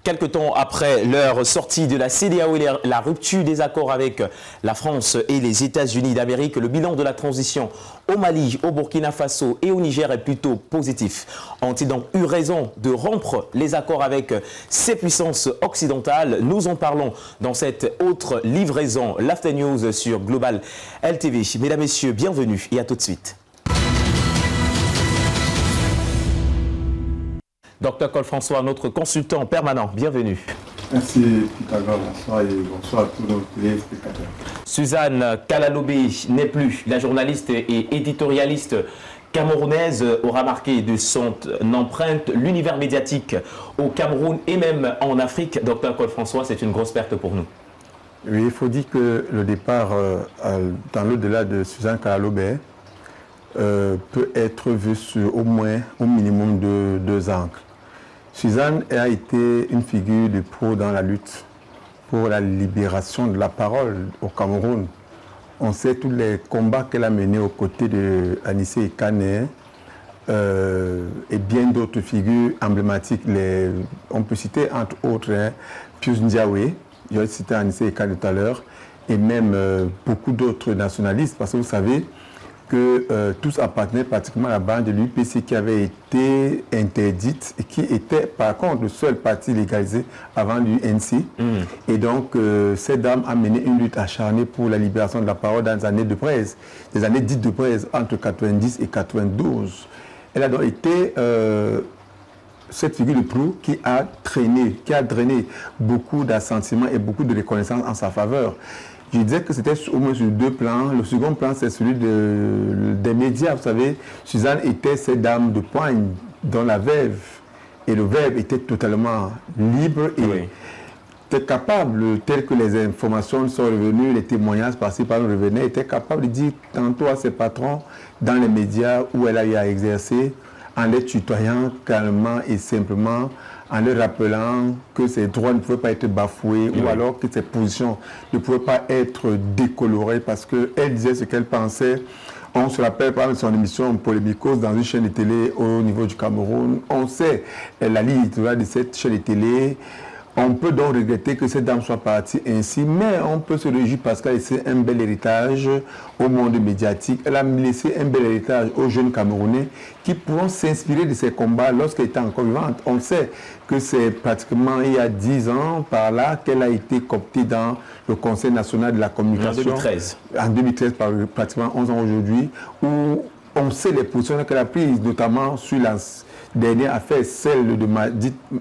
Quelque temps après leur sortie de la CEDEAO et la rupture des accords avec la France et les États-Unis d'Amérique, le bilan de la transition au Mali, au Burkina Faso et au Niger est plutôt positif. Ont-ils donc eu raison de rompre les accords avec ces puissances occidentales? Nous en parlons dans cette autre livraison, l'After News sur Global LTV. Mesdames, Messieurs, bienvenue et à tout de suite. Dr Col François, notre consultant permanent, bienvenue. Merci Pythagore, bonsoir et bonsoir à tous nos téléspectateurs. Suzanne Kalalobé n'est plus la journaliste et éditorialiste camerounaise, aura marqué de son empreinte l'univers médiatique au Cameroun et même en Afrique. Dr Col François, c'est une grosse perte pour nous. Oui, il faut dire que le départ dans l'au-delà de Suzanne Kalalobé peut être vu sur au minimum de 2 angles. Suzanne a été une figure de pro dans la lutte pour la libération de la parole au Cameroun. On sait tous les combats qu'elle a menés aux côtés de Anissé Kane et bien d'autres figures emblématiques. On peut citer entre autres Pius Ndiaye, j'ai cité Anissé Kane tout à l'heure, et même beaucoup d'autres nationalistes, parce que vous savez que tous appartenaient pratiquement à la bande de l'UPC qui avait été interdite et qui était par contre le seul parti légalisé avant l'UNC. Et donc cette dame a mené une lutte acharnée pour la libération de la parole dans les années de braise, les années dites de braise entre 90 et 92. Elle a donc été cette figure de proue qui a drainé beaucoup d'assentiments et beaucoup de reconnaissance en sa faveur. Je disais que c'était au moins sur 2 plans. Le second plan, c'est celui des médias. Vous savez, Suzanne était cette dame de poigne dont la verve et le verbe étaient totalement libres et était capable, tel que les informations sont revenues, les témoignages passés par le revenaient, était capable de dire tantôt à ses patrons dans les médias où elle a eu à exercer, en les tutoyant calmement et simplement, en leur rappelant que ses droits ne pouvaient pas être bafoués ou alors que ses positions ne pouvaient pas être décolorées parce qu'elle disait ce qu'elle pensait. On se rappelle par exemple son émission Polémicos dans une chaîne de télé au niveau du Cameroun. On sait la ligne éditoriale de cette chaîne de télé. On peut donc regretter que cette dame soit partie ainsi, mais on peut se réjouir parce qu'elle a laissé un bel héritage au monde médiatique. Elle a laissé un bel héritage aux jeunes Camerounais qui pourront s'inspirer de ses combats lorsqu'elle était encore vivante. On sait que c'est pratiquement il y a 10 ans par là qu'elle a été cooptée dans le Conseil national de la communication. En 2013. En 2013, pratiquement 11 ans aujourd'hui, où on sait les positions qu'elle a prises, notamment sur la dernière affaire, celle de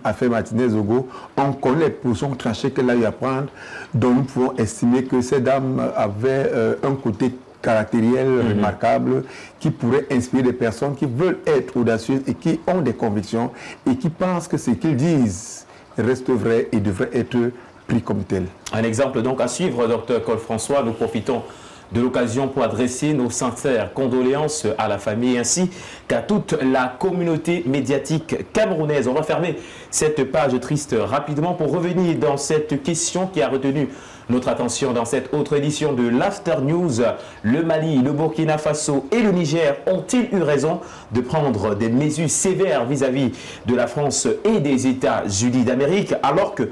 l'affaire Martinez-Ogo. On connaît les positions tranchées qu'elle a eu à prendre, dont nous pouvons estimer que cette dame avait un côté caractériel remarquable qui pourrait inspirer des personnes qui veulent être audacieuses et qui ont des convictions et qui pensent que ce qu'ils disent reste vrai et devrait être pris comme tel. Un exemple donc à suivre, Dr Col François. Nous profitons de l'occasion pour adresser nos sincères condoléances à la famille ainsi qu'à toute la communauté médiatique camerounaise. On va fermer cette page triste rapidement pour revenir dans cette question qui a retenu notre attention dans cette autre édition de l'After News. Le Mali, le Burkina Faso et le Niger ont-ils eu raison de prendre des mesures sévères vis-à-vis de la France et des États-Unis d'Amérique alors que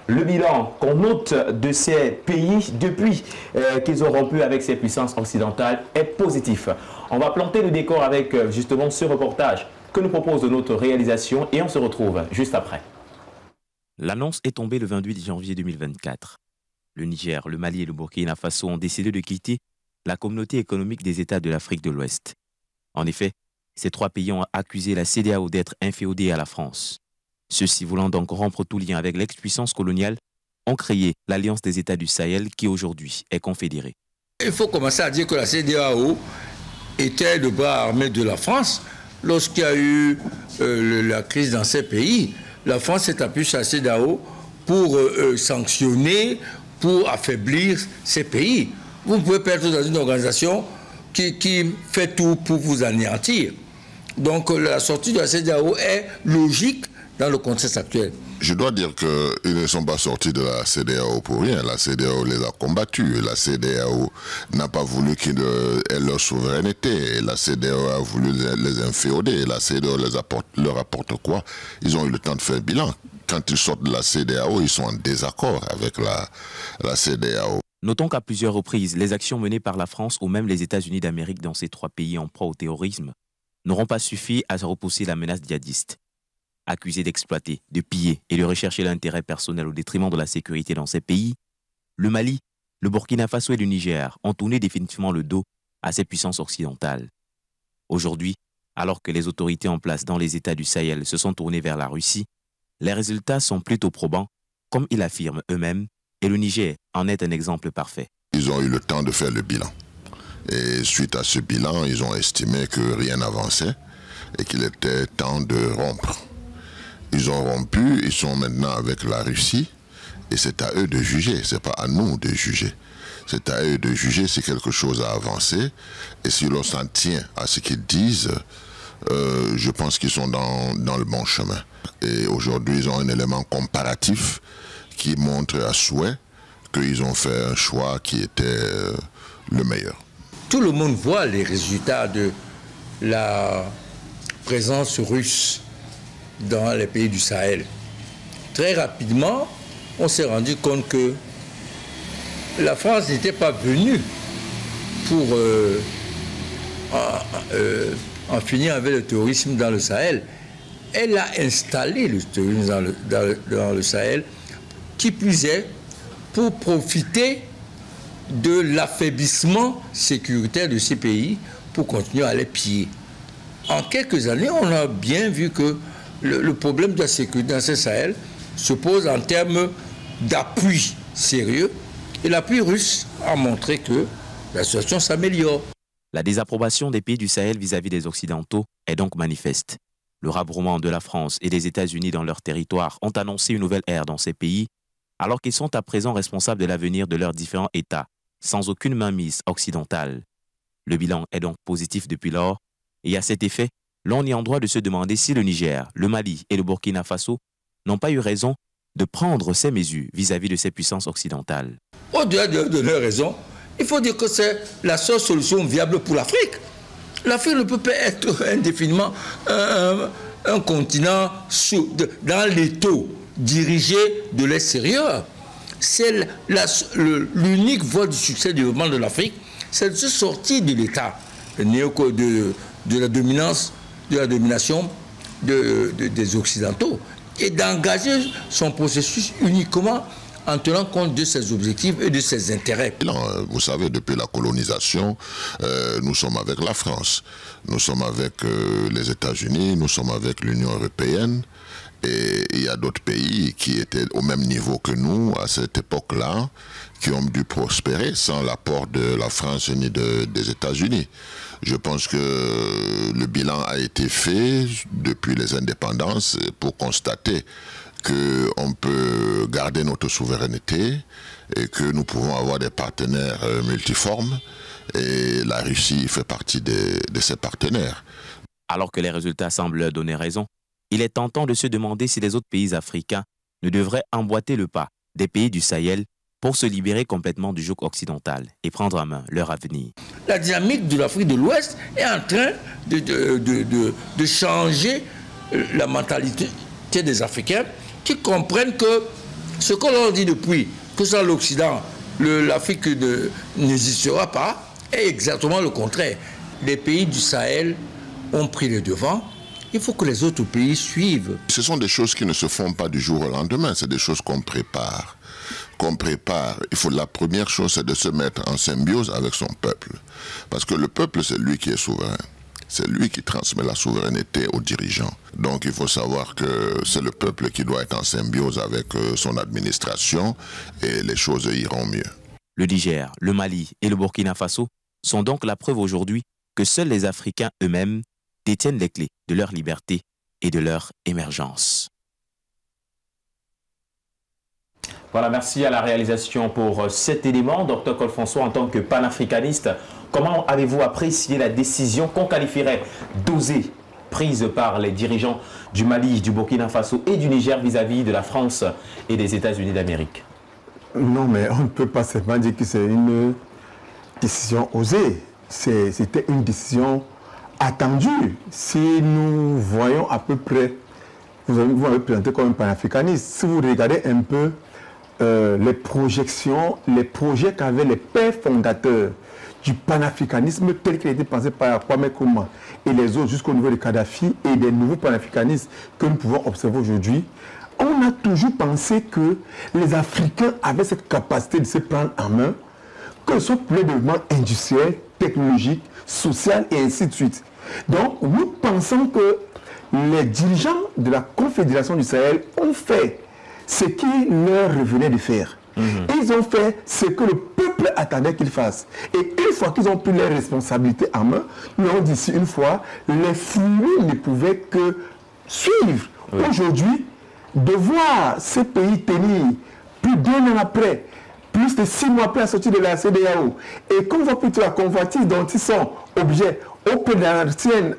le bilan qu'on note de ces pays depuis qu'ils ont rompu avec ces puissances occidentales est positif? On va planter le décor avec justement ce reportage que nous propose notre réalisation et on se retrouve juste après. L'annonce est tombée le 28 janvier 2024. Le Niger, le Mali et le Burkina Faso ont décidé de quitter la communauté économique des États de l'Afrique de l'Ouest. En effet, ces 3 pays ont accusé la CEDEAO d'être inféodée à la France. Ceux-ci, voulant donc rompre tout lien avec l'ex-puissance coloniale, ont créé l'Alliance des États du Sahel qui aujourd'hui est confédérée. Il faut commencer à dire que la CEDEAO était le bras armé de la France. Lorsqu'il y a eu la crise dans ces pays, la France s'est appuyée sur la CEDEAO pour sanctionner, pour affaiblir ces pays. Vous ne pouvez pas être dans une organisation qui fait tout pour vous anéantir. Donc la sortie de la CEDEAO est logique dans le contexte actuel. Je dois dire qu'ils ne sont pas sortis de la CEDEAO pour rien. La CEDEAO les a combattus. La CEDEAO n'a pas voulu qu'ils aient leur souveraineté. La CEDEAO a voulu les inféoder. La CEDEAO leur apporte quoi? Ils ont eu le temps de faire un bilan. quand ils sortent de la CEDEAO, ils sont en désaccord avec la CEDEAO. Notons qu'à plusieurs reprises, les actions menées par la France ou même les États-Unis d'Amérique dans ces 3 pays en proie au terrorisme n'auront pas suffi à repousser la menace djihadiste. Accusés d'exploiter, de piller et de rechercher l'intérêt personnel au détriment de la sécurité dans ces pays, le Mali, le Burkina Faso et le Niger ont tourné définitivement le dos à ces puissances occidentales. Aujourd'hui, alors que les autorités en place dans les États du Sahel se sont tournées vers la Russie, les résultats sont plutôt probants, comme ils l'affirment eux-mêmes, et le Niger en est un exemple parfait. Ils ont eu le temps de faire le bilan. Et suite à ce bilan, ils ont estimé que rien n'avançait et qu'il était temps de rompre. Ils ont rompu, ils sont maintenant avec la Russie et c'est à eux de juger, c'est pas à nous de juger. C'est à eux de juger si quelque chose a avancé et si l'on s'en tient à ce qu'ils disent, je pense qu'ils sont dans le bon chemin. Et aujourd'hui, ils ont un élément comparatif qui montre à souhait qu'ils ont fait un choix qui était le meilleur. Tout le monde voit les résultats de la présence russe dans les pays du Sahel. Très rapidement, on s'est rendu compte que la France n'était pas venue pour en finir avec le terrorisme dans le Sahel. Elle a installé le terrorisme dans le Sahel, qui plus est, pour profiter de l'affaiblissement sécuritaire de ces pays pour continuer à les piller. En quelques années, on a bien vu que le problème de la sécurité dans ce Sahel se pose en termes d'appui sérieux. Et l'appui russe a montré que la situation s'améliore. La désapprobation des pays du Sahel vis-à-vis des Occidentaux est donc manifeste. Le rabrement de la France et des États-Unis dans leur territoire ont annoncé une nouvelle ère dans ces pays, alors qu'ils sont à présent responsables de l'avenir de leurs différents États, sans aucune mainmise occidentale. Le bilan est donc positif depuis lors, et à cet effet, l'on est en droit de se demander si le Niger, le Mali et le Burkina Faso n'ont pas eu raison de prendre ces mesures vis-à-vis de ces puissances occidentales. Au-delà de leur raison, il faut dire que c'est la seule solution viable pour l'Afrique. L'Afrique ne peut pas être indéfiniment un continent dans l'étau dirigé de l'extérieur. C'est l'unique voie du succès du développement de l'Afrique, c'est de se sortir de l'État, de la domination des Occidentaux et d'engager son processus uniquement en tenant compte de ses objectifs et de ses intérêts. Vous savez, depuis la colonisation, nous sommes avec la France, nous sommes avec les États-Unis, nous sommes avec l'Union européenne. Et il y a d'autres pays qui étaient au même niveau que nous à cette époque-là, qui ont dû prospérer sans l'apport de la France ni des États-Unis. Je pense que le bilan a été fait depuis les indépendances pour constater qu'on peut garder notre souveraineté et que nous pouvons avoir des partenaires multiformes. Et la Russie fait partie de ces partenaires. Alors que les résultats semblent leur donner raison, il est tentant de se demander si les autres pays africains ne devraient emboîter le pas des pays du Sahel pour se libérer complètement du joug occidental et prendre en main leur avenir. La dynamique de l'Afrique de l'Ouest est en train de changer la mentalité des Africains qui comprennent que ce qu'on leur dit depuis, que ça l'Occident, l'Afrique n'existera pas, est exactement le contraire. Les pays du Sahel ont pris les devants. Il faut que les autres pays suivent. Ce sont des choses qui ne se font pas du jour au lendemain, c'est des choses qu'on prépare. La première chose, c'est de se mettre en symbiose avec son peuple. Parce que le peuple, c'est lui qui est souverain. C'est lui qui transmet la souveraineté aux dirigeants. Donc il faut savoir que c'est le peuple qui doit être en symbiose avec son administration et les choses iront mieux. Le Niger, le Mali et le Burkina Faso sont donc la preuve aujourd'hui que seuls les Africains eux-mêmes détiennent les clés de leur liberté et de leur émergence. Voilà, merci à la réalisation pour cet élément. Dr Col François, en tant que panafricaniste, comment avez-vous apprécié la décision qu'on qualifierait d'osée prise par les dirigeants du Mali, du Burkina Faso et du Niger vis-à-vis de la France et des États-Unis d'Amérique? Non, mais on ne peut pas seulement dire que c'est une décision osée. C'était une décision attendue. Si nous voyons à peu près vous avez présenté comme un panafricaniste. Si vous regardez un peu les projections, les projets qu'avaient les pères fondateurs du panafricanisme tel qu'il a été pensé par Kwame Nkrumah et les autres jusqu'au niveau de Kadhafi et des nouveaux panafricanistes que nous pouvons observer aujourd'hui, on a toujours pensé que les Africains avaient cette capacité de se prendre en main, que ce soit pour le développement industriel, technologique, social et ainsi de suite. Donc nous pensons que les dirigeants de la Confédération du Sahel ont fait ce qu'il leur revenait de faire. Ils ont fait ce que le peuple attendait qu'ils fassent. Et une fois qu'ils ont pris leurs responsabilités en main, nous avons dit ici une fois, les fruits ne pouvaient que suivre. Aujourd'hui, de voir ces pays tenir plus d'1 an après, plus de 6 mois après la sortie de la CEDEAO, et qu'on voit plutôt la convoitise dont ils sont objets auprès de l'ancienne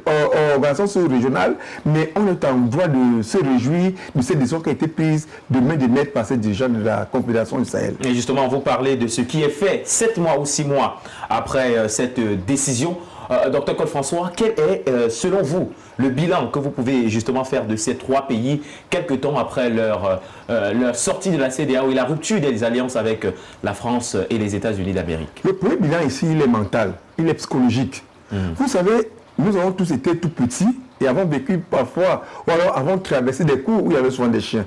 organisation régionale, mais on est en droit de se réjouir de cette décision qui a été prise de main de maître par ces dirigeants de la Confédération du Sahel. Et justement, vous parlez de ce qui est fait 7 mois ou 6 mois après cette décision. Dr Claude François, quel est, selon vous, le bilan que vous pouvez justement faire de ces 3 pays quelques temps après leur sortie de la CEDEAO et la rupture des alliances avec la France et les États-Unis d'Amérique? Le premier bilan ici, il est mental, il est psychologique. Vous savez, nous avons tous été tout petits et avons vécu parfois, ou alors avons traversé des cours où il y avait souvent des chiens.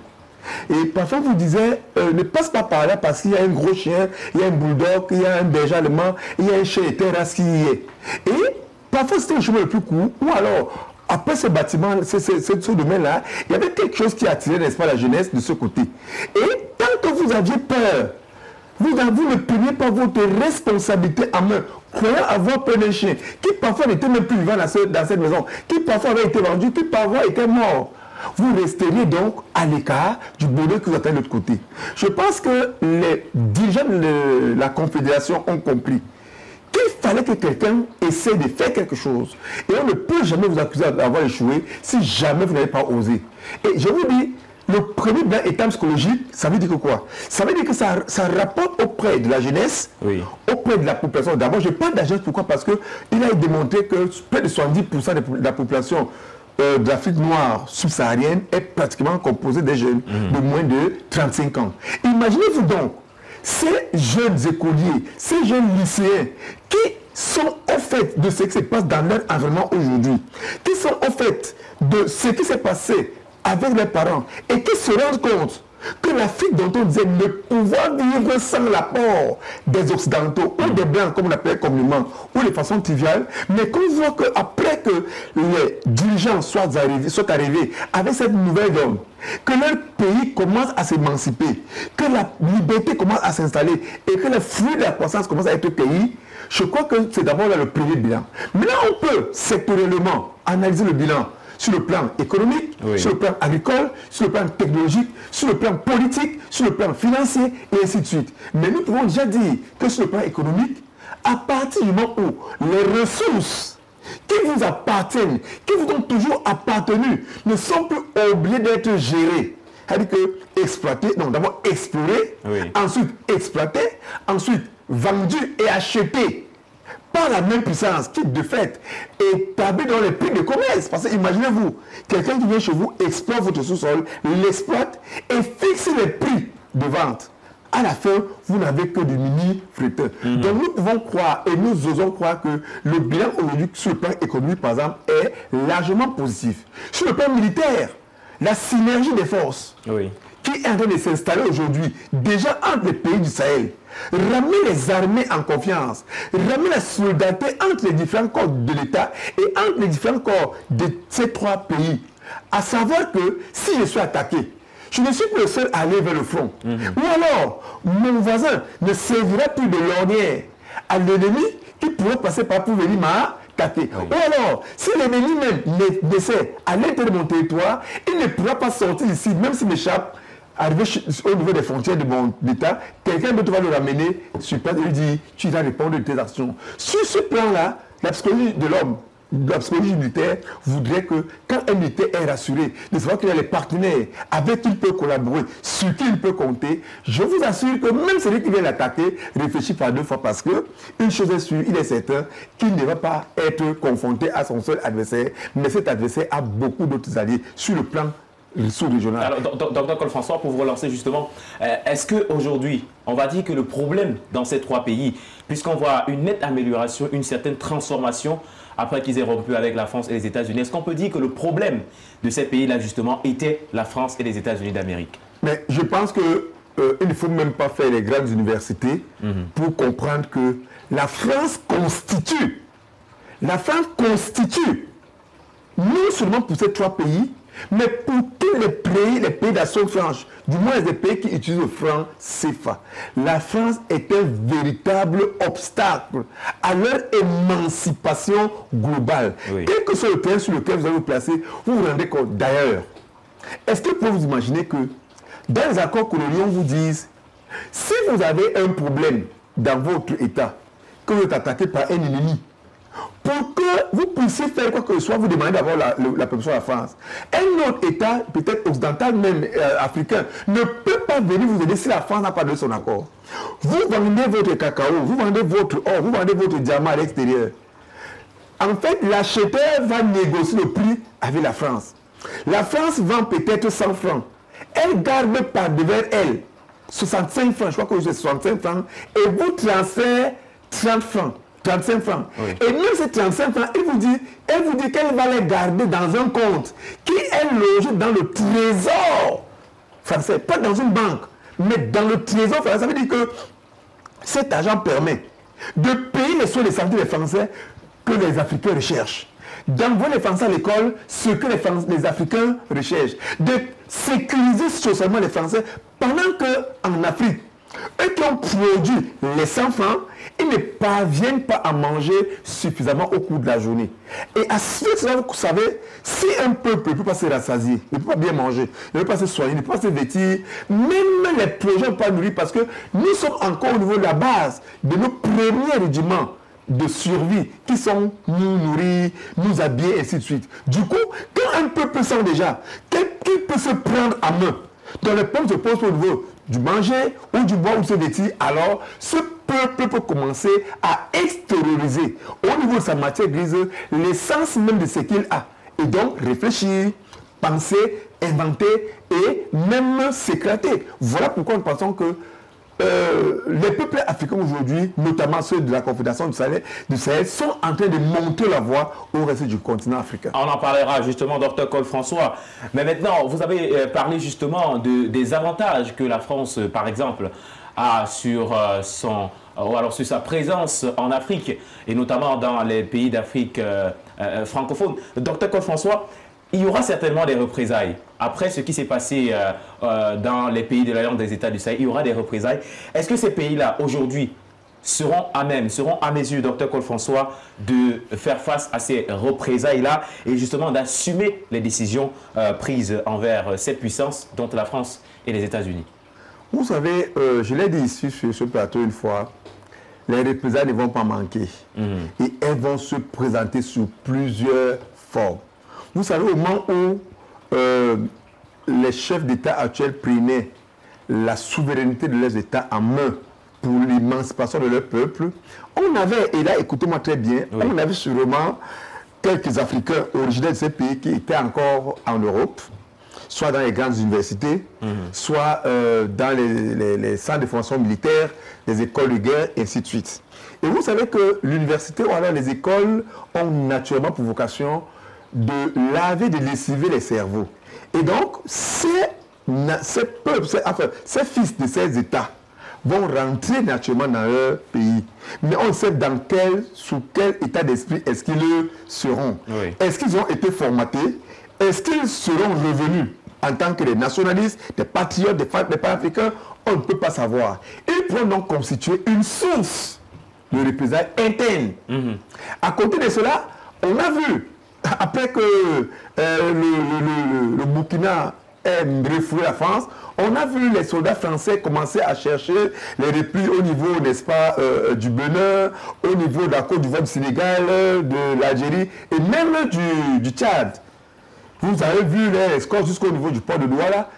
Et parfois, vous disiez, ne passe pas par là parce qu'il y a un gros chien, il y a un bulldog, il y a un berger allemand, il y a un chien et race qui y est. Et parfois, c'était le chemin le plus court, ou alors, après ce bâtiment, ce domaine-là, il y avait quelque chose qui attirait, n'est-ce pas, la jeunesse de ce côté. Et tant que vous aviez peur, vous ne preniez pas votre responsabilité en main, croyant avoir peur d'un chien, qui parfois n'était même plus vivant dans cette maison, qui parfois avait été vendu, qui parfois était mort. Vous resteriez donc à l'écart du bonheur que vous attendez de l'autre côté. Je pense que les dirigeants de la Confédération ont compris qu'il fallait que quelqu'un essaie de faire quelque chose. Et on ne peut jamais vous accuser d'avoir échoué si jamais vous n'avez pas osé. Et je vous dis, le premier bilan état psychologique, ça veut dire que quoi? Ça veut dire que ça rapporte auprès de la jeunesse, auprès de la population. D'abord, je parle de la jeunesse, pourquoi? Parce qu'il a démontré que près de 70% de la population de l'Afrique noire subsaharienne est pratiquement composée des jeunes de moins de 35 ans. Imaginez-vous donc ces jeunes écoliers, ces jeunes lycéens qui sont au fait de ce qui se passe dans leur environnement aujourd'hui, qui sont au fait de ce qui s'est passé avec leurs parents et qui se rendent compte que l'Afrique dont on disait ne pouvoir vivre sans l'apport des Occidentaux ou des Blancs, comme on l'appelait communément, ou de façon triviale, mais qu'on voit qu'après que les dirigeants soient arrivés avec cette nouvelle donne, que leur pays commence à s'émanciper, que la liberté commence à s'installer et que les fruits de la croissance commencent à être cueillis, je crois que c'est d'abord là le premier bilan. Maintenant, on peut sectoriellement analyser le bilan sur le plan économique, sur le plan agricole, sur le plan technologique, sur le plan politique, sur le plan financier, et ainsi de suite. Mais nous pouvons déjà dire que sur le plan économique, à partir du moment où les ressources qui vous appartiennent, qui vous ont toujours appartenu, ne sont plus obligées d'être gérées. C'est-à-dire que exploiter, non, d'abord explorer, ensuite exploiter, ensuite vendu et acheté par la même puissance qui, de fait, établit dans les prix de commerce. Parce que imaginez-vous, quelqu'un qui vient chez vous, exploite votre sous-sol, l'exploite et fixe les prix de vente. À la fin, vous n'avez que du mini-fretteur. Donc nous pouvons croire et nous osons croire que le bilan aujourd'hui sur le plan économique, par exemple, est largement positif. Sur le plan militaire, la synergie des forces qui est en train de s'installer aujourd'hui, déjà entre les pays du Sahel, ramener les armées en confiance, ramener la solidarité entre les différents corps de l'État et entre les différents corps de ces 3 pays. À savoir que si je suis attaqué, je ne suis plus le seul à aller vers le front. Ou alors, mon voisin ne servira plus de lorgnière à l'ennemi qui pourrait passer par pour venir m'attaquer. Ou alors, si l'ennemi même décède à l'intérieur de mon territoire, il ne pourra pas sortir ici, même s'il m'échappe, arrivé au niveau des frontières de mon État, quelqu'un d'autre va le ramener sur place et lui dire tu vas répondre de tes actions. Sur ce plan-là, la psychologie de l'homme, la psychologie militaire voudrait que quand un militaire est rassuré de savoir qu'il y a les partenaires avec qui il peut collaborer, sur qui il peut compter, je vous assure que même celui qui vient l'attaquer réfléchit par 2 fois parce que une chose est sûre, il est certain qu'il ne va pas être confronté à son seul adversaire, mais cet adversaire a beaucoup d'autres alliés sur le plan sous-régional. Alors, Dr Cole-François, pour vous relancer justement, est-ce qu'aujourd'hui, on va dire que le problème dans ces trois pays, puisqu'on voit une nette amélioration, une certaine transformation après qu'ils aient rompu avec la France et les États-Unis, est-ce qu'on peut dire que le problème de ces pays-là, justement, était la France et les États-Unis d'Amérique? Mais je pense que il ne faut même pas faire les grandes universités pour comprendre que la France constitue, non seulement pour ces trois pays, mais pour tous les pays d'Action franche, du moins les pays qui utilisent le franc CFA. La France est un véritable obstacle à leur émancipation globale. Oui. Quel que soit le terrain sur lequel vous allez vous placer, vous vous rendez compte. D'ailleurs, est-ce que vous pouvez vous imaginer que dans les accords coloniaux, on vous dise, si vous avez un problème dans votre État, que vous êtes attaqué par un ennemi, pour que vous puissiez faire quoi que ce soit, vous demandez d'abord la permission de la France. Un autre État, peut-être occidental, même africain, ne peut pas venir vous aider si la France n'a pas donné son accord. Vous vendez votre cacao, vous vendez votre or, vous vendez votre diamant à l'extérieur. En fait, l'acheteur va négocier le prix avec la France. La France vend peut-être 100 francs. Elle garde par devers elle 65 francs, je crois que j'ai 65 francs, et vous transfère 30 francs. 35 francs. Oui. Et même ces 35 francs, elle vous dit qu'elle va les garder dans un compte qui est logé dans le trésor français, pas dans une banque, mais dans le trésor français. Ça veut dire que cet argent permet de payer les soins de santé des Français que les Africains recherchent, d'envoyer les Français à l'école ce que les Africains recherchent, de sécuriser socialement les Français pendant qu'en Afrique, eux qui ont produit les 100 francs, ils ne parviennent pas à manger suffisamment au cours de la journée. Et à ce moment-là, vous savez, si un peuple ne peut pas se rassasier, ne peut pas bien manger, ne peut pas se soigner, ne peut pas se vêtir, même les projets ne peuvent pas nourrir parce que nous sommes encore au niveau de la base de nos premiers rudiments de survie qui sont nous nourrir, nous habiller, et ainsi de suite. Du coup, quand un peuple sent déjà qu'il peut se prendre à main, dans le peuple se pose au niveau du manger ou du bois ou se vêtir, alors ce peuple peut commencer à extérioriser au niveau de sa matière grise l'essence même de ce qu'il a. Et donc réfléchir, penser, inventer et même s'éclater. Voilà pourquoi nous pensons que les peuples africains aujourd'hui, notamment ceux de la Confédération du Sahel, sont en train de monter la voie au reste du continent africain. On en parlera justement, Dr Cole-François. Mais maintenant, vous avez parlé justement des avantages que la France, par exemple, a sur sur sa présence en Afrique, et notamment dans les pays d'Afrique francophone. Dr Cole-François, il y aura certainement des représailles. Après ce qui s'est passé dans les pays de l'Alliance des États du Sahel, il y aura des représailles. Est-ce que ces pays-là, aujourd'hui, seront à mesure, Dr Cole-François, de faire face à ces représailles-là et justement d'assumer les décisions prises envers ces puissances, dont la France et les États-Unis? Vous savez, je l'ai dit ici sur ce plateau une fois, les représailles ne vont pas manquer. Et elles vont se présenter sous plusieurs formes. Vous savez, au moment où les chefs d'État actuels prenaient la souveraineté de leurs États en main pour l'émancipation de leur peuple, on avait, et là écoutez-moi très bien, oui, on avait sûrement quelques Africains originaires de ces pays qui étaient encore en Europe, soit dans les grandes universités, soit dans les centres de formation militaire, les écoles de guerre, et ainsi de suite. Et vous savez que l'université, ou alors les écoles, ont naturellement pour vocation de laver, de lessiver les cerveaux. Et donc, ces peuples, ces fils de ces États vont rentrer naturellement dans leur pays. Mais on sait sous quel état d'esprit est-ce qu'ils seront. Oui. Est-ce qu'ils ont été formatés? Est-ce qu'ils seront revenus en tant que des nationalistes, des patriotes, des panafricains? On ne peut pas savoir. Ils pourront donc constituer une source de représailles internes. À côté de cela, on a vu, après que le Burkina ait refoulé la France, on a vu les soldats français commencer à chercher les replis au niveau, n'est-ce pas, du Bénin, au niveau de la Côte d'Ivoire, du Sénégal, de l'Algérie et même du Tchad. Vous avez vu les scores jusqu'au niveau du port de Douala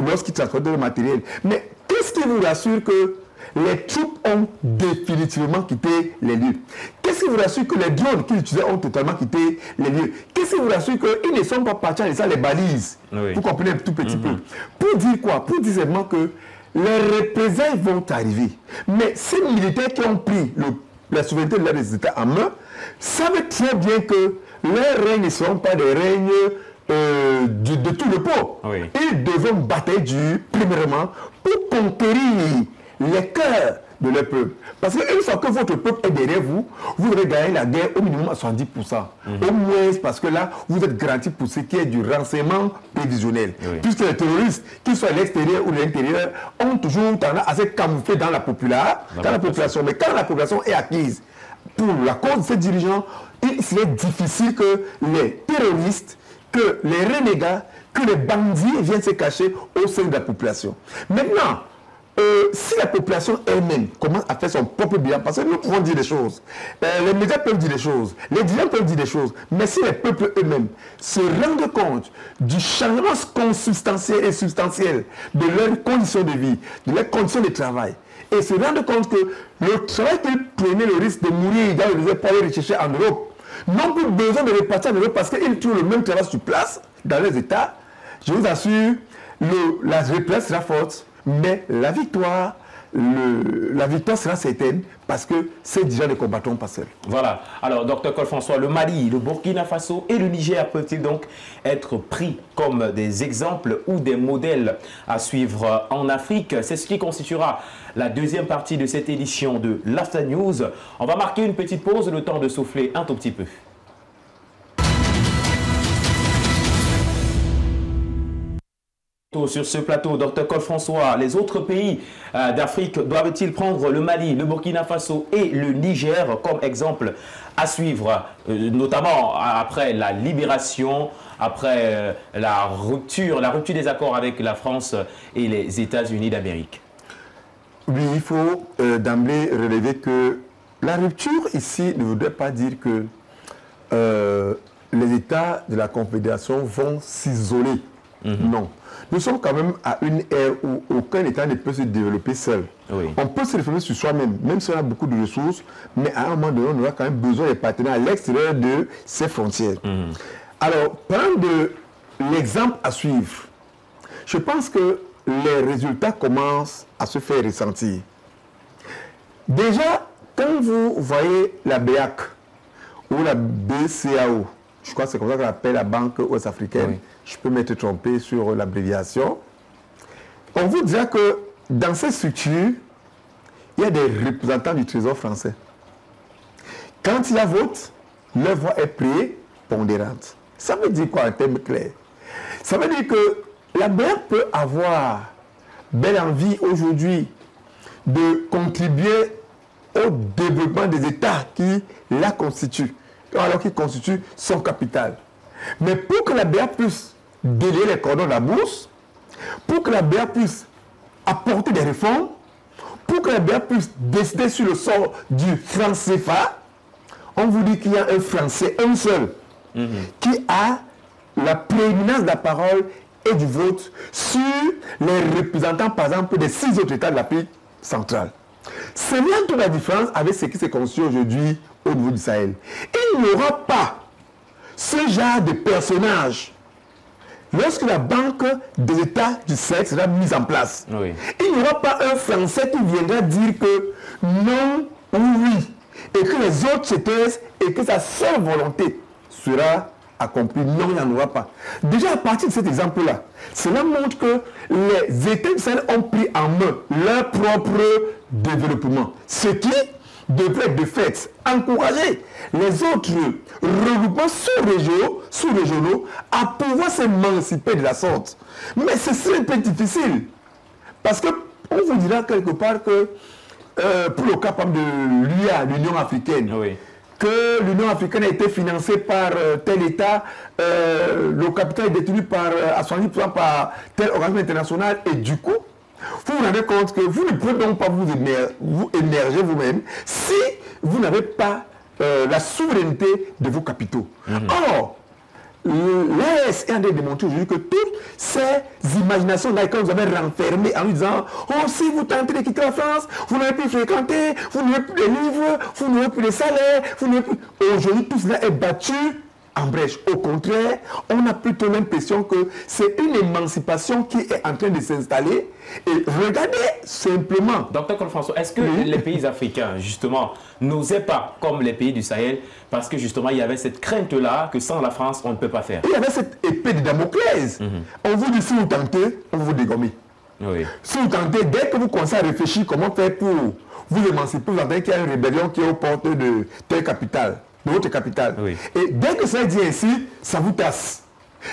lorsqu'ils transportaient le matériel. Mais qu'est-ce qui vous rassure que les troupes ont définitivement quitté les lieux? Qu'est-ce Qu'est-ce qui vous rassure que les drones qu'ils utilisaient ont totalement quitté les lieux? Qu'est-ce qui vous rassure qu'ils ne sont pas partis en laissant les balises? Vous comprenez un tout petit peu. Pour dire quoi? Pour dire simplement que les représailles vont arriver. Mais ces militaires qui ont pris la souveraineté des États en main savent très bien que leurs règnes ne seront pas des règnes de tout repos. Ils devront batailler dur, premièrement, pour conquérir les cœurs de leur peuple. Parce qu'une fois que votre peuple est derrière vous, vous devez gagner la guerre au minimum à 70%. Au moins, parce que là, vous êtes garanti pour ce qui est du renseignement prévisionnel. Puisque les terroristes, qu'ils soient à l'extérieur ou à l'intérieur, ont toujours tendance à se camoufler dans la population. Mais quand la population est acquise pour la cause de ces dirigeants, il serait difficile que les terroristes, que les renégats, que les bandits viennent se cacher au sein de la population. Maintenant, si la population elle-même commence à faire son propre bilan, parce que nous pouvons dire des choses, les médias peuvent dire des choses, les dirigeants peuvent dire des choses, mais si les peuples eux-mêmes se rendent compte du changement consubstantiel et substantiel de leurs conditions de vie, de leurs conditions de travail, et se rendent compte que le travail qu'ils prenaient le risque de mourir dans le désert pour aller rechercher en Europe, n'ont plus besoin de repartir en Europe parce qu'ils trouvent le même travail sur place, dans les États, je vous assure, la répression sera forte. Mais la victoire sera certaine parce que ces dirigeants ne combattront pas seuls. Voilà. Alors, Dr Cole-François, le Mali, le Burkina Faso et le Niger peuvent-ils donc être pris comme des exemples ou des modèles à suivre en Afrique? C'est ce qui constituera la deuxième partie de cette édition de l'After News. On va marquer une petite pause, le temps de souffler un tout petit peu. Sur ce plateau, Dr Cole-François, les autres pays d'Afrique doivent-ils prendre le Mali, le Burkina Faso et le Niger comme exemple à suivre, notamment après la libération, après la rupture des accords avec la France et les États-Unis d'Amérique? Oui, il faut d'emblée relever que la rupture ici ne voudrait pas dire que les États de la Confédération vont s'isoler. Non. Nous sommes quand même à une ère où aucun État ne peut se développer seul. On peut se développer sur soi-même, même si on a beaucoup de ressources, mais à un moment donné, on aura quand même besoin des partenaires à l'extérieur de ses frontières. Alors, parlant de l'exemple à suivre, je pense que les résultats commencent à se faire ressentir. Déjà, quand vous voyez la BEAC ou la BCAO, je crois que c'est comme ça qu'on appelle la Banque ouest-africaine, je peux m'être trompé sur l'abréviation, on vous dira que dans ces structures, il y a des représentants du Trésor français. Quand il y a vote, leur voix est prépondérante. Ça veut dire quoi en termes clairs? Ça veut dire que la BEAC peut avoir belle envie aujourd'hui de contribuer au développement des États qui la constituent, alors qu'ils constituent son capital. Mais pour que la BEAC puisse délier les cordons de la bourse, pour que la BEAC puisse apporter des réformes, pour que la BEAC puisse décider sur le sort du franc CFA, on vous dit qu'il y a un Français, un seul, qui a la prééminence de la parole et du vote sur les représentants, par exemple, des 6 autres États de l'Afrique centrale. C'est bien toute la différence avec ce qui s'est construit aujourd'hui au niveau du Sahel. Il n'y aura pas ce genre de personnage lorsque la Banque des États du Sahel sera mise en place. Il n'y aura pas un Français qui viendra dire que non ou oui, et que les autres se taisent et que sa seule volonté sera accomplie. Non, il n'y en aura pas. Déjà, à partir de cet exemple-là, cela montre que les États du Sahel ont pris en main leur propre développement. Ce qui devrait de fait encourager les autres regroupements sous-régionaux à pouvoir s'émanciper de la sorte. Mais ce serait un peu difficile. Parce qu'on vous dira quelque part que, pour le cas de l'UA, l'Union africaine, que l'Union africaine a été financée par tel État, le capital est détenu à 70% par tel organisme international, et du coup, vous vous rendez compte que vous ne pouvez donc pas vous émerger vous-même si vous n'avez pas la souveraineté de vos capitaux. Or, l'AES est en train de démontrer aujourd'hui que toutes ces imaginations là, quand vous avez renfermé en lui disant « Oh, si vous tentez de quitter la France, vous n'aurez plus fréquenté, vous n'aurez plus de livres, vous n'aurez plus de salaire, vous n'aurez plus... » Aujourd'hui, tout cela est battu en brèche. Au contraire, on a plutôt l'impression que c'est une émancipation qui est en train de s'installer. Et regardez simplement. Docteur Cole-François, est-ce que les pays africains, justement, n'osaient pas, comme les pays du Sahel, parce que justement, il y avait cette crainte-là que sans la France, on ne peut pas faire? Il y avait cette épée de Damoclès. On vous dit, si vous tentez, on vous dégomme. Oui. Si vous tentez, dès que vous commencez à réfléchir comment faire pour vous émanciper, vous entendez qu'il y a une rébellion qui est aux portes de telle capitale, de votre capitale. Oui. Et dès que ça est dit ainsi, ça vous tasse.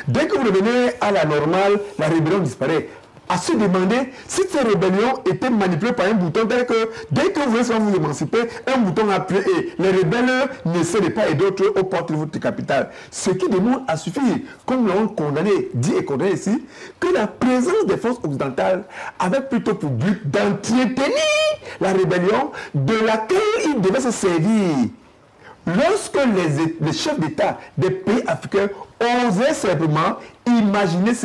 Dès que vous revenez à la normale, la rébellion disparaît. À se demander si ces rébellions étaient manipulées par un bouton tel que dès que vous voulez vous émanciper, un bouton appuyé et les rebelles ne cèdent pas et d'autres aux portes de votre capitale. Ce qui démontre à suffire, comme l'ont condamné, dit et condamné ici, que la présence des forces occidentales avait plutôt pour but d'entretenir la rébellion de laquelle ils devaient se servir. Lorsque les chefs d'État des pays africains osaient simplement imaginer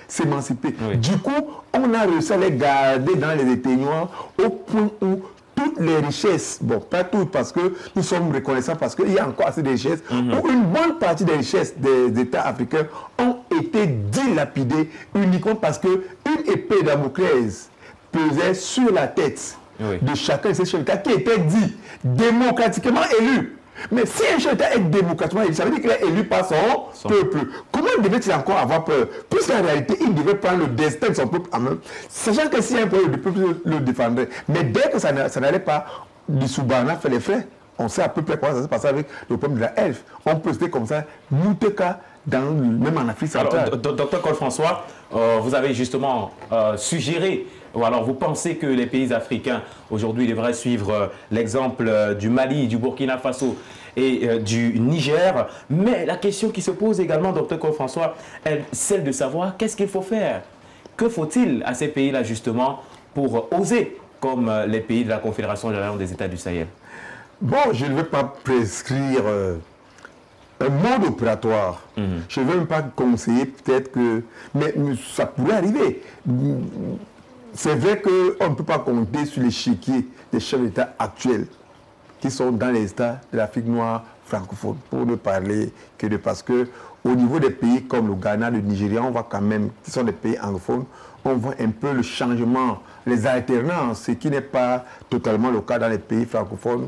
s'émanciper. Oui. Du coup, on a réussi à les garder dans les éteignoirs au point où toutes les richesses, bon, pas toutes parce que nous sommes reconnaissants parce qu'il y a encore assez de richesses, où une bonne partie des richesses des États africains ont été dilapidées uniquement parce qu'une épée de Damoclès pesait sur la tête de chacun de ces chefs d'État qui était dit démocratiquement élu. Mais si un chef d'État est démocratiquement élu, ça veut dire qu'il est élu par son peuple. Comment devait-il encore avoir peur? Puisqu'en réalité, il devait prendre le destin de son peuple en main, sachant que si un peuple, le peuple le défendrait. Mais dès que ça n'allait pas, du Soubana fait les frais. On sait à peu près comment ça s'est passé avec le problème de la Elf. On peut citer comme ça, Mouteka, même en Afrique centrale. Alors, docteur Cole-François, vous avez justement suggéré, ou alors vous pensez que les pays africains aujourd'hui devraient suivre l'exemple du Mali, du Burkina Faso et du Niger. Mais la question qui se pose également, docteur Cole-François, est celle de savoir qu'est-ce qu'il faut faire. Que faut-il à ces pays-là justement pour oser comme les pays de la Confédération de l'Alliance des États du Sahel? Bon, je ne veux pas prescrire un mode opératoire. Je ne veux même pas conseiller peut-être que... Mais ça pourrait arriver. C'est vrai qu'on ne peut pas compter sur l'échiquier des chefs d'État actuels qui sont dans les États de l'Afrique noire francophone, pour ne parler que de... Parce que au niveau des pays comme le Ghana, le Nigeria, on voit quand même, qui sont des pays anglophones, on voit un peu le changement, les alternances, ce qui n'est pas totalement le cas dans les pays francophones.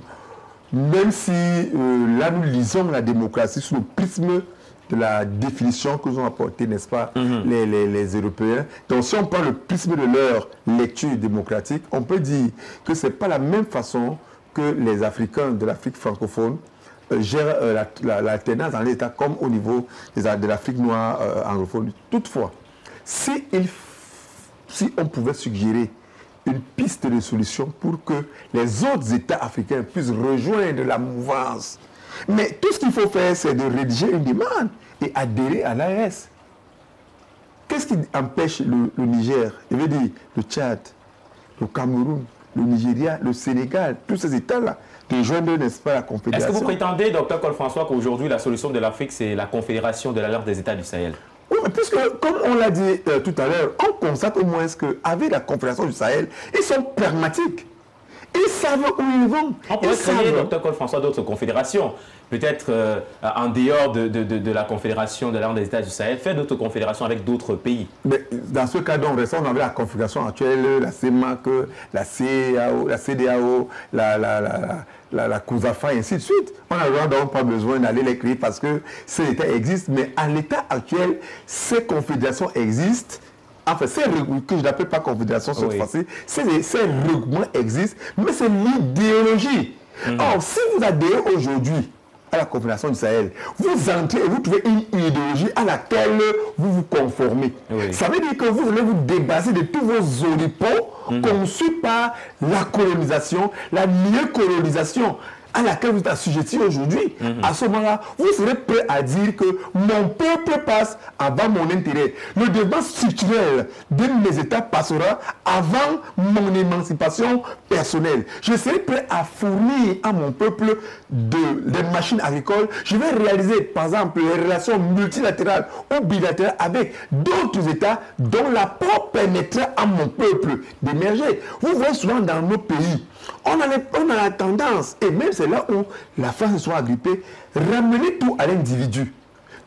Même si là nous lisons la démocratie sous le prisme de la définition que nous ont apportée, n'est-ce pas, les Européens. Donc si on prend le prisme de leur lecture démocratique, on peut dire que ce n'est pas la même façon que les Africains de l'Afrique francophone gèrent l'alternance dans l'État comme au niveau de l'Afrique noire anglophone. Toutefois, si on pouvait suggérer une piste de solution pour que les autres États africains puissent rejoindre la mouvance. Mais tout ce qu'il faut faire, c'est de rédiger une demande et adhérer à l'AES. Qu'est-ce qui empêche le Niger, je veux dire le Tchad, le Cameroun, le Nigeria, le Sénégal, tous ces États-là, de joindre, n'est-ce pas, la Confédération? Est-ce que vous prétendez, docteur Cole-François, qu'aujourd'hui la solution de l'Afrique, c'est la Confédération de l'Alliance des États du Sahel? Oui, mais puisque, comme on l'a dit tout à l'heure, on constate au moins qu'avec la Confédération du Sahel, ils sont pragmatiques. Ils savent où ils vont. On pourrait créer, docteur Cole-François, d'autres confédérations. Peut-être en dehors de la Confédération de l'Alliance des États du Sahel, faire d'autres confédérations avec d'autres pays. Mais dans ce cas, donc, on avait la confédération actuelle, la CEMAC, la CAO, la CEDEAO, la COSAFA, et ainsi de suite. On n'a donc pas besoin d'aller les créer parce que ces États existent. Mais à l'état actuel, ces confédérations existent. Enfin, ces regroupements, que je n'appelle pas confédération cette fois-ci, ces regroupements existent, mais c'est l'idéologie. Or, si vous adhérez aujourd'hui à la Confédération du Sahel, vous entrez et vous trouvez une idéologie à laquelle vous vous conformez. Ça veut dire que vous allez vous débarrasser de tous vos oripeaux conçus par la colonisation, la néocolonisation. à laquelle vous êtes assujetti aujourd'hui, à ce moment-là, vous serez prêt à dire que mon peuple passe avant mon intérêt. Le débat structurel de mes États passera avant mon émancipation personnelle. Je serai prêt à fournir à mon peuple des machines agricoles. Je vais réaliser, par exemple, les relations multilatérales ou bilatérales avec d'autres États dont l'apport permettra à mon peuple d'émerger. Vous voyez souvent dans nos pays, on a la tendance, et même c'est là où la France se soit agrippée, ramener tout à l'individu.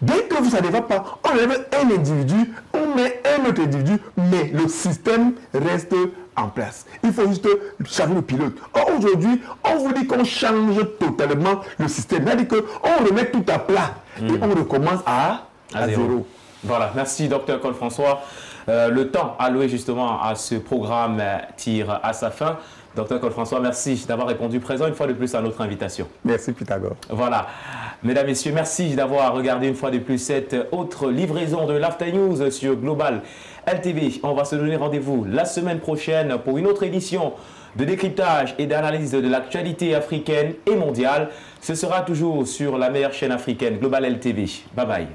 Dès que ça ne va pas, on enlève un individu, on met un autre individu, mais le système reste en place. Il faut juste changer le pilote. Or, aujourd'hui, on vous dit qu'on change totalement le système. C'est-à-dire qu'on remet tout à plat et on recommence à zéro. Voilà, merci Dr Cole François. Le temps alloué justement à ce programme tire à sa fin. Dr Cole François, merci d'avoir répondu présent une fois de plus à notre invitation. Merci Pythagore. Voilà. Mesdames, Messieurs, merci d'avoir regardé une fois de plus cette autre livraison de l'After News sur Global LTV. On va se donner rendez-vous la semaine prochaine pour une autre édition de décryptage et d'analyse de l'actualité africaine et mondiale. Ce sera toujours sur la meilleure chaîne africaine, Global LTV. Bye bye.